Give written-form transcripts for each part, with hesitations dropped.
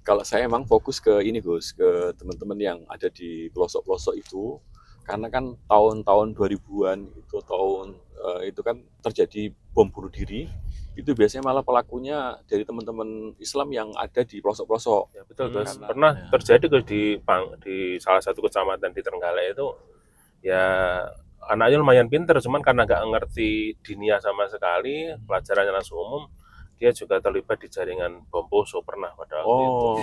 Kalau saya emang fokus ke ini Gus, ke teman-teman yang ada di pelosok-pelosok itu, karena kan tahun-tahun 2000-an itu itu kan terjadi bom bunuh diri, itu biasanya malah pelakunya dari teman-teman Islam yang ada di pelosok-pelosok. Ya betul Gus, Karena pernah ya. terjadi Gus di salah satu kecamatan di Trenggalek itu, ya anaknya lumayan pinter, cuman karena nggak ngerti dinia sama sekali, pelajarannya langsung umum, dia juga terlibat di jaringan bom Poso pernah pada waktu itu. Oh,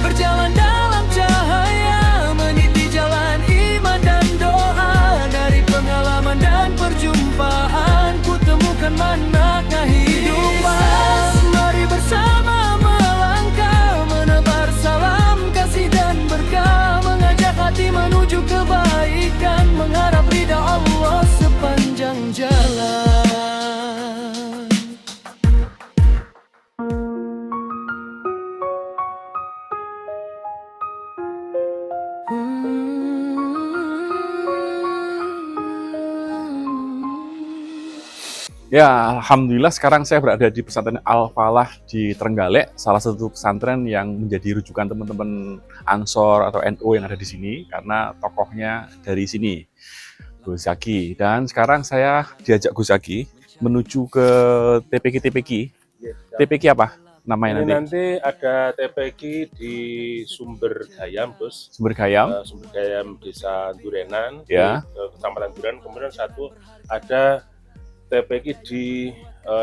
Berjalan dalam cahaya, meniti jalan iman dan doa. Dari pengalaman dan perjumpaan, ku temukan makna kehidupan. Mari bersama melangkah, menebar salam kasih dan berkah, mengajak hati menuju kebaikan, mengharap ridha Allah sepanjang jalan. ya alhamdulillah sekarang saya berada di pesantren Al-Falah di Trenggalek, salah satu pesantren yang menjadi rujukan teman-teman Ansor atau NU yang ada di sini karena tokohnya dari sini, Gus Zaki. Dan sekarang saya diajak Gus Zaki menuju ke TPK. TPK apa namanya Ini nanti? nanti ada TPQ di Sumber Gayam, Gus. Sumber Gayam. Sumber Gayam Desa Durenan, Ya. di Kecamatan Durenan. Kemudian satu ada TPQ di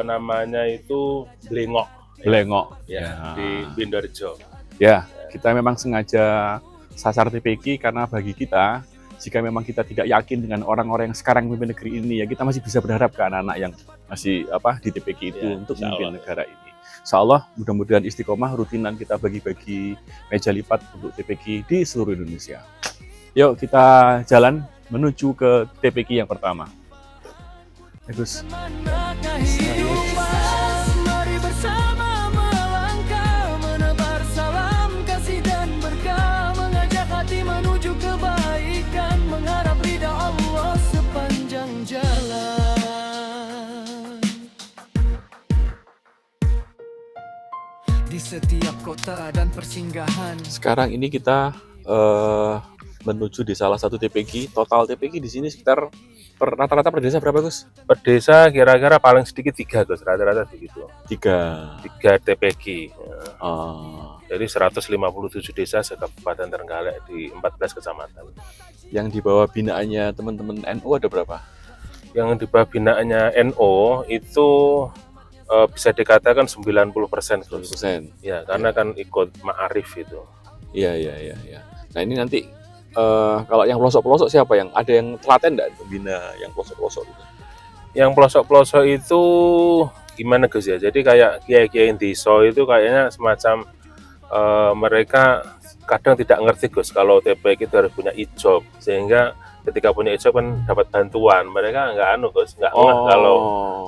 namanya itu Blengok, Blengok. ya, di Bindarjo. Ya, kita memang sengaja sasar TPK karena bagi kita, jika memang kita tidak yakin dengan orang-orang yang sekarang memimpin negeri ini, ya kita masih bisa berharap ke anak-anak yang masih di TPK itu Ya, untuk insya memimpin Allah. negara ini. Insya Allah, mudah-mudahan istiqomah rutinan kita bagi-bagi meja lipat untuk TPK di seluruh Indonesia. Yuk kita jalan menuju ke TPK yang pertama. Bagus. Makna kehidupan, mari bersama melangkah, menebar salam kasih dan berkah, mengajak hati menuju kebaikan, mengharap ridha Allah sepanjang jalan. Di setiap kota dan persinggahan. Sekarang ini kita menuju di salah satu TPK. Total TPK di sini sekitar rata-rata per desa berapa, Gus? Per desa kira-kira paling sedikit 3, Gus, rata-rata begitu. 3. 3 TPQ. Jadi Jadi 157 desa se-Kabupaten Trenggalek di 14 kecamatan. yang di bawah binaannya teman-teman NU ada berapa? Yang di bawah binaannya NO itu bisa dikatakan 90%, Gus. 10%. Ya, karena kan ikut ma'arif itu. Iya. Nah ini nanti kalau yang pelosok-pelosok siapa yang ada yang telaten enggak bina yang pelosok-pelosok itu? Yang pelosok-pelosok itu gimana, Gus ya? Jadi kayak kiai-kiai desa itu kayaknya semacam mereka kadang tidak ngerti, Gus, kalau TPK itu harus punya ijob, sehingga ketika punya ijob kan dapat bantuan. Mereka nggak Gus, nggak ngeh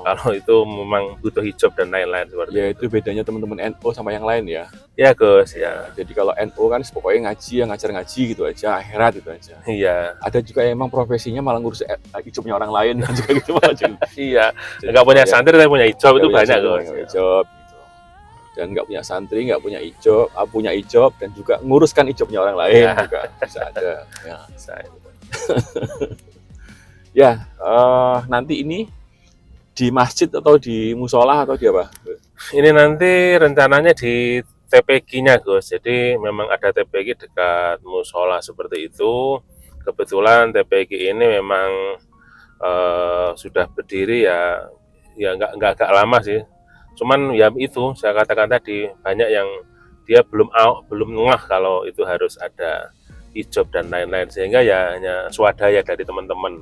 kalau itu memang butuh hijab dan lain-lain seperti ya itu bedanya teman-teman NU sama yang lain ya. Ya, Gus, ya. Jadi kalau NU kan pokoknya ngaji ya ngajar ngaji gitu aja, akhirat gitu aja. Iya. Ada juga yang emang profesinya malah ngurus hijabnya orang lain juga gitu malah. Iya. Nggak punya santri tapi punya hijab itu banyak, Gus. Hijab gitu. Dan nggak punya santri, nggak punya hijab, punya hijab dan juga nguruskan hijabnya orang lain juga bisa ada. Ya. Ya, nanti ini di masjid atau di musola atau di apa? Ini nanti rencananya di TPQ-nya, Gus. Jadi memang ada TPQ dekat musola seperti itu. Kebetulan TPQ ini memang sudah berdiri ya nggak agak lama sih. Cuman ya itu saya katakan tadi, banyak yang dia belum ngeh kalau itu harus ada hijab dan lain-lain, sehingga ya hanya swadaya dari teman-teman.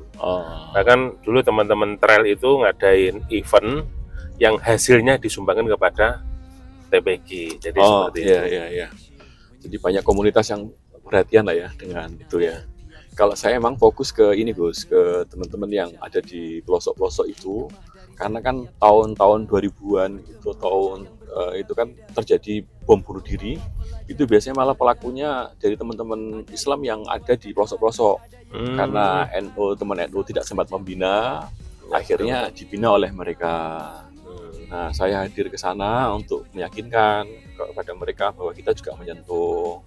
Bahkan dulu teman-teman trail itu ngadain event yang hasilnya disumbangkan kepada TPQ. Jadi seperti itu. Iya. Jadi banyak komunitas yang perhatian lah ya dengan itu ya. Kalau saya emang fokus ke ini Gus, ke teman-teman yang ada di pelosok-pelosok itu, karena kan tahun-tahun 2000-an itu kan terjadi bom bunuh diri, itu biasanya malah pelakunya dari teman-teman Islam yang ada di pelosok-pelosok. Karena teman NU tidak sempat membina, akhirnya dibina oleh mereka. Nah, saya hadir ke sana untuk meyakinkan kepada mereka bahwa kita juga menyentuh.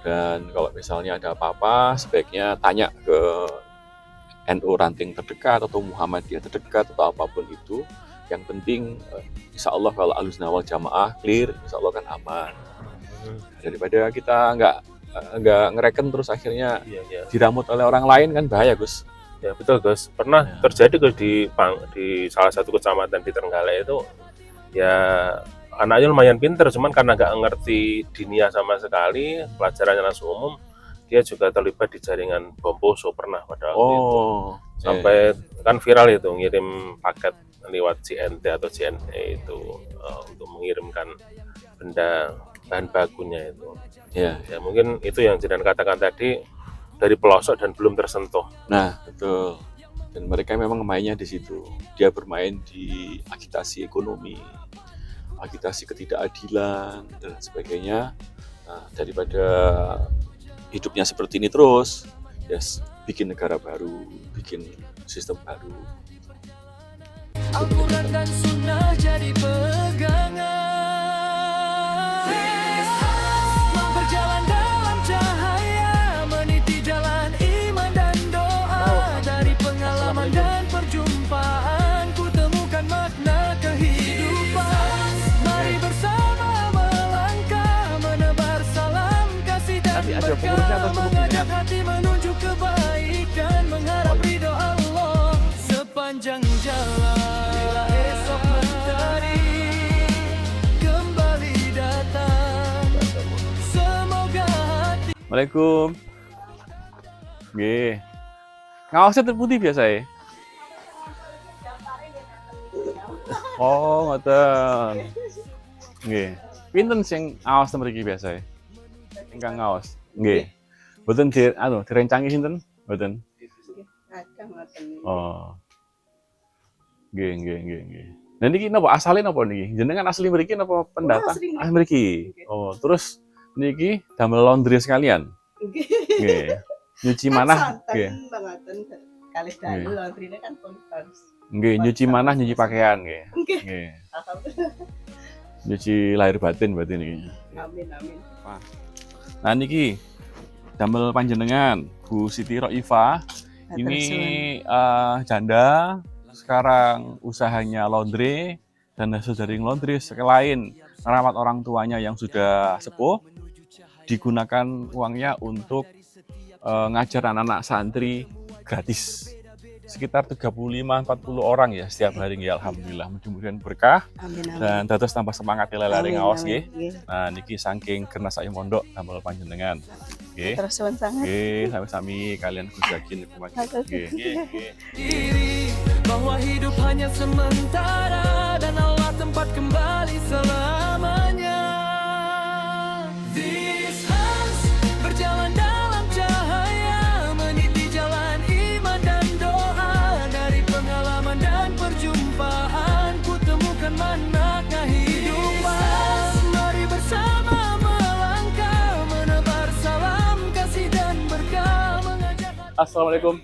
Dan kalau misalnya ada apa-apa, sebaiknya tanya ke NU ranting terdekat atau Muhammadiyah terdekat atau apapun itu. Yang penting, insya Allah kalau Ahlussunnah wal Jamaah clear, insya Allah kan aman. Daripada kita nggak ngereken terus akhirnya Iya. diramut oleh orang lain kan bahaya, Gus. Ya betul Gus, pernah Ya. terjadi Gus di salah satu kecamatan di Trenggalek itu, ya anaknya lumayan pinter, cuman karena nggak ngerti dinia sama sekali, pelajarannya langsung umum, dia juga terlibat di jaringan bom Poso pernah pada waktu itu. Sampai kan viral itu ngirim paket lewat JNT atau JNE itu untuk mengirimkan benda bahan bakunya itu. Ya. Ya mungkin itu yang Jidan katakan tadi, dari pelosok dan belum tersentuh. Nah, betul. Dan mereka memang mainnya di situ. Dia bermain di agitasi ekonomi, agitasi ketidakadilan dan sebagainya. Nah, daripada hidupnya seperti ini terus, yes, bikin negara baru, bikin sistem baru. Al-Quran dan Sunnah jadi pegangan. Berjalan dalam cahaya, meniti jalan iman dan doa. Dari pengalaman dan perjumpaan, ku temukan makna kehidupan. Mari bersama melangkah, menebar salam kasih dan berkah. Mengajak hati menuju kebaikan, mengharap ridho Allah sepanjang jalan. Bila esok mentari kembali datang, semoga hati. Assalamualaikum. Nggih. Ngawasnya terputih biasa ya? Oh, ngoten. Nggih. Pinten sing ngaos mriki biasa ya? Ingkang ngaos. Nggih. Mboten direncangi sinten? Mboten. Oh. Nggih. Nah niki napa asale napa niki? Jenengan asli mriki napa pendatang? Asli mriki. Oh, terus niki damel laundry sekalian. Nggih. Nyuci manah nggih. Kali dalu laundrynya kan harus. Nggih, nyuci manah nyuci pakaian nggih. Nggih. Alhamdulillah. Nyuci lahir batin berarti niki. Amin. Nah niki damel panjenengan Bu Siti Roifa. Ini janda sekarang usahanya laundry dan hasil dari laundry selain merawat orang tuanya yang sudah sepuh, digunakan uangnya untuk ngajar anak-anak santri gratis. Sekitar 35-40 orang ya setiap hari ya, alhamdulillah. Mudah-mudahan berkah Amin. dan dados tambah semangat lelari ngaos nggih. Nggih. Nah niki saking kernas saya mondok damel panjenengan. Nggih. Terus suwun sangat. Nggih, sami-sami kalian Gus Yakin nggih. Diri bahwa hidup hanya sementara dan Allah tempat kembali selamanya. This house berjalan dalam cahaya, meniti jalan iman dan doa. Dari pengalaman dan perjumpaan, ku temukan makna kehidupan. Mari bersama melangkah, menebar salam kasih dan berkah, mengajak. Assalamualaikum.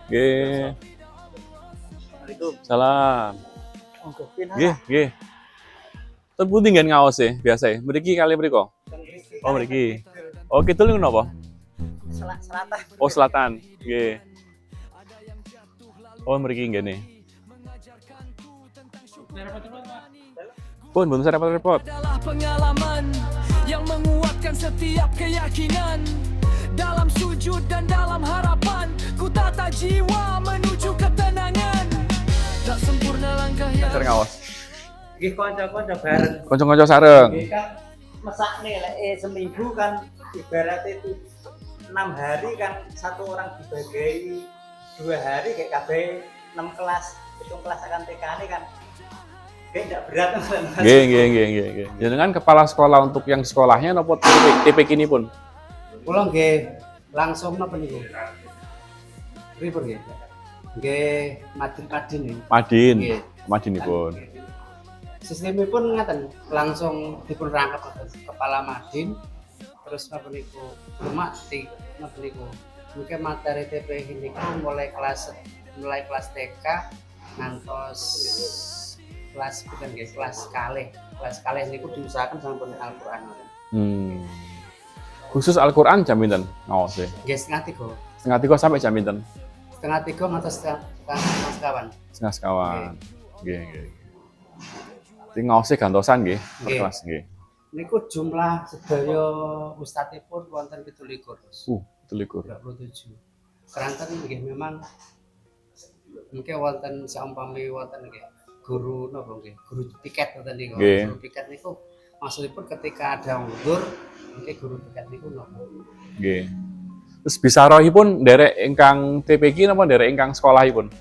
Nggih. Salam. Nggih. Terpundi ngen ngaos e biasa e. Mriki kali mriko. Oh, mriki. Oh, kidul niku napa? Selatan. Oh, selatan. Nggih. Oh, mriki ngene. Pun usah repot-repot. Adalah pengalaman yang menguatkan setiap keyakinan. Dalam sujud dan dalam harapan, ku tata jiwa menuju ketenangan. Tak sempurna langkah yang Ajar ngaos. Nggih kanca-kanca bareng. Kanca-kanca sareng. Nggih kan mesakne lek seminggu kan ibarat itu 6 hari kan satu orang dibagi 2 hari kayak kabeh 6 kelas, 7 kelas akan TK-ne kan. Kayak enggak berat Mas. Nggih. Jenengan kepala sekolah untuk yang sekolahnya napa TPK ini pun? Kula nggih langsung napa niku? Pripun nggih? Nggih Madin nggih. Madin. Nggih. Madinipun. Sistemipun ngaten, langsung dipun rangkep kepala Madin terus napa niku cuma di napa niku. Mungkin materi TP ini kan mulai kelas TK ngantos kelas bukan nggih, kelas kalih niku diusahakan sampun Al-Qur'an. Khusus Al-Qur'an jam pinten ngawase? Nggih setengah 3. Setengah 3 sampai jam pinten? Setengah 3 ngantos setengah sekawan. Setengah sekawan. Nggih. Jadi ngawase gantosan nggih, per Nggih. kelas nggih. Niku jumlah sedaya ustadzipun wonten 17. 17. 27. Keranten nggih memang mungkin wonten saumpami wonten nggih guru napa nggih, guru piket wonten niku. Nggih. Guru piket niku maksudipun ketika ada undur mungkin guru piket niku napa. Nggih. Terus bisarohipun nderek ingkang TPQ napa nderek ingkang sekolahipun?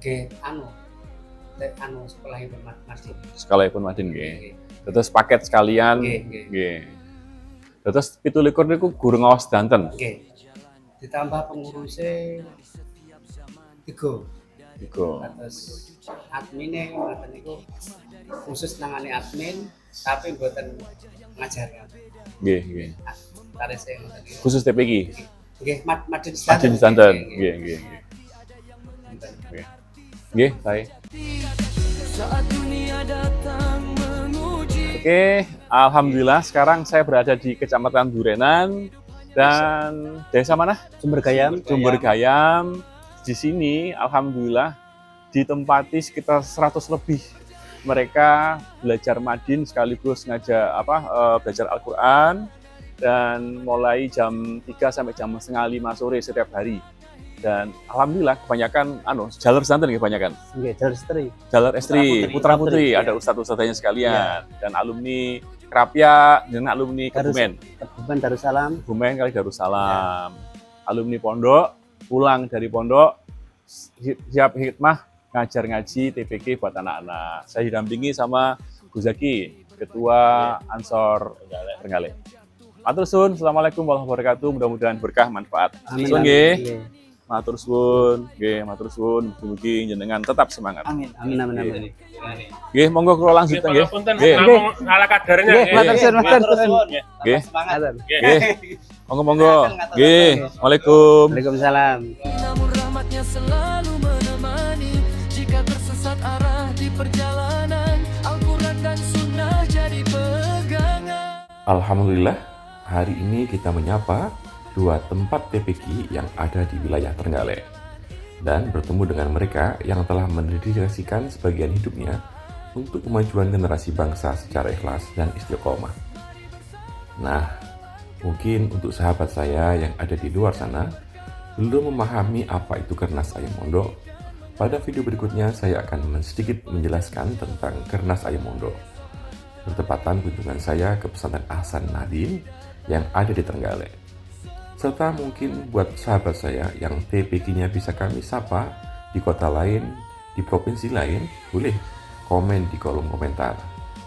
Nggih anu sekolahipun Madin. Sekolahipun Madin nggih. Nggih. Terus paket sekalian Nggih. nggih. Terus 17 niku guru ngaos danten. Nggih. Ditambah pengurusnya 3. Iku. Terus adminnya ngoten niku khusus nangani admin tapi mboten ngajar. Nggih. Tarise ngoten niku. Khusus TPQ. Nggih, Madin Madin danten. Nggih. Nggih, baik. Saat dunia datang menguji. Oke, alhamdulillah sekarang saya berada di Kecamatan Durenan dan desa mana? Sumber Gayam. Sumber Gayam. Di sini alhamdulillah ditempati sekitar 100 lebih. Mereka belajar Madin sekaligus belajar Al-Qur'an dan mulai jam 3 sampai jam setengah 5 sore setiap hari. Dan alhamdulillah kebanyakan jalur santen kebanyakan. Nggih, jalur istri. Jalur istri, putra putri, ya. ada ustadz-ustadzanya sekalian dan alumni Krapia dan alumni Kebumen. Kebumen Darussalam. Kebumen kali Darussalam. Alumni pondok, pulang dari pondok siap hikmah ngajar ngaji TPQ buat anak-anak. Saya didampingi sama Gus Zaki, Ketua Ansor Trenggalek. Matur suwun, assalamualaikum warahmatullahi wabarakatuh. Mudah-mudahan berkah manfaat. Suwun nggih. Matur suwun, mugi-mugi jenengan tetap semangat. Amin. Nggih, monggo kula langsung nggih. Punten Nggih. namung ala kadarnya. Nggih, matur suwun. Nggih. Semangat. Nggih. Monggo. Nggih. Waalaikumsalam. Waalaikumsalam. Namun rahmatnya selalu menemani. Jika tersesat arah di perjalanan, Al-Quran dan Sunnah jadi pegangan. Alhamdulillah, hari ini kita menyapa 2 tempat TPQ yang ada di wilayah Trenggalek dan bertemu dengan mereka yang telah mendedikasikan sebagian hidupnya untuk kemajuan generasi bangsa secara ikhlas dan istiqomah. Nah, mungkin untuk sahabat saya yang ada di luar sana belum memahami apa itu Kernas Ayam Mondok, pada video berikutnya saya akan sedikit menjelaskan tentang Kernas Ayam Mondok. Bertepatan kunjungan saya ke pesantren Ahsan Nadin yang ada di Trenggalek. Serta mungkin buat sahabat saya yang TPQ-nya bisa kami sapa di kota lain, di provinsi lain, boleh komen di kolom komentar.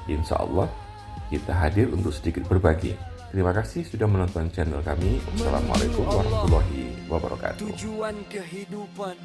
Insya Allah kita hadir untuk sedikit berbagi. Terima kasih sudah menonton channel kami. Wassalamualaikum warahmatullahi wabarakatuh. Tujuan kehidupan